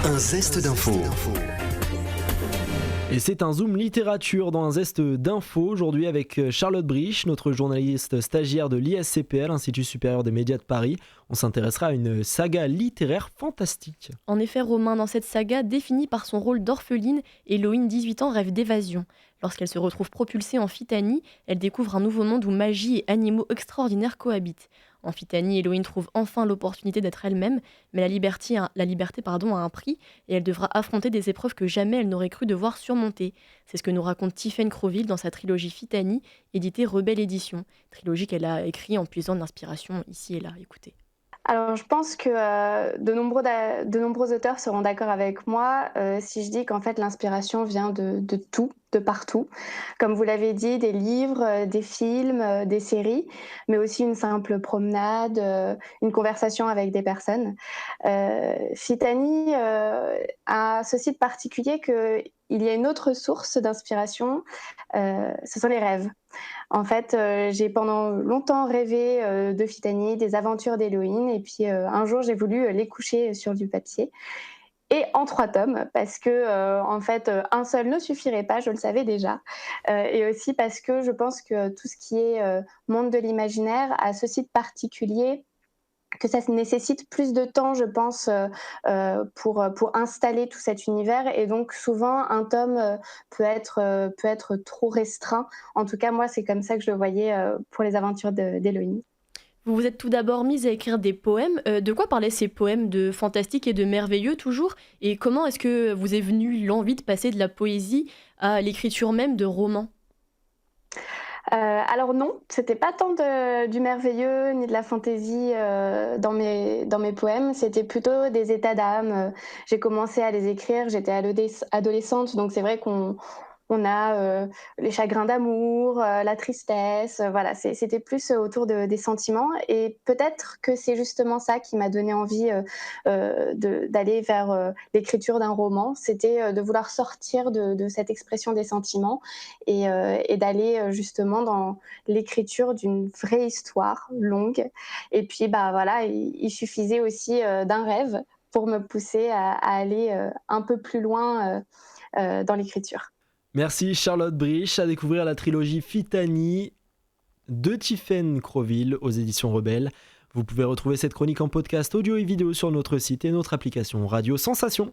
Un zeste d'info. Et c'est un zoom littérature dans un zeste d'info aujourd'hui avec Charlotte Brich, notre journaliste stagiaire de l'ISCPL, Institut supérieur des médias de Paris. On s'intéressera à une saga littéraire fantastique. En effet, Romain, dans cette saga, définie par son rôle d'orpheline, Héloïne, 18 ans, rêve d'évasion. Lorsqu'elle se retrouve propulsée en Phitanie, elle découvre un nouveau monde où magie et animaux extraordinaires cohabitent. En Phitanie, Héloïne trouve enfin l'opportunité d'être elle-même, mais la liberté a un prix et elle devra affronter des épreuves que jamais elle n'aurait cru devoir surmonter. C'est ce que nous raconte Tiffaine Crowville dans sa trilogie Phitanie, éditée Rebelle Édition. Trilogie qu'elle a écrite en puisant d'inspiration ici et là. Écoutez. Alors, je pense que de nombreux auteurs seront d'accord avec moi si je dis qu'en fait, l'inspiration vient de tout, de partout. Comme vous l'avez dit, des livres, des films, des séries, mais aussi une simple promenade, une conversation avec des personnes. Phitanie a ceci de particulier qu'il y a une autre source d'inspiration, ce sont les rêves. En fait, j'ai pendant longtemps rêvé de Phitanie, des aventures d'Héloïne, et puis un jour j'ai voulu les coucher sur du papier, et en 3 tomes, parce que en fait, un seul ne suffirait pas, je le savais déjà, et aussi parce que je pense que tout ce qui est monde de l'imaginaire a ceci de particulier que ça nécessite plus de temps, je pense, pour installer tout cet univers, et donc souvent un tome peut être trop restreint. En tout cas, moi, c'est comme ça que je le voyais pour les aventures d'Héloïne. Vous vous êtes tout d'abord mise à écrire des poèmes. De quoi parlaient ces poèmes de fantastique et de merveilleux toujours ? Et comment est-ce que vous est venue l'envie de passer de la poésie à l'écriture même de romans ? Alors non, c'était pas tant du merveilleux ni de la fantaisie dans mes poèmes, c'était plutôt des états d'âme. J'ai commencé à les écrire, j'étais adolescente, donc c'est vrai qu'on a les chagrins d'amour, la tristesse, voilà, c'était plus autour des sentiments, et peut-être que c'est justement ça qui m'a donné envie d'aller vers l'écriture d'un roman, c'était de vouloir sortir de cette expression des sentiments et d'aller justement dans l'écriture d'une vraie histoire longue. Et puis voilà, il suffisait aussi d'un rêve pour me pousser à aller un peu plus loin dans l'écriture. Merci Charlotte Brich, à découvrir la trilogie Phitanie de Tiffaine Crowville aux éditions Rebelle. Vous pouvez retrouver cette chronique en podcast audio et vidéo sur notre site et notre application Radio Sensation.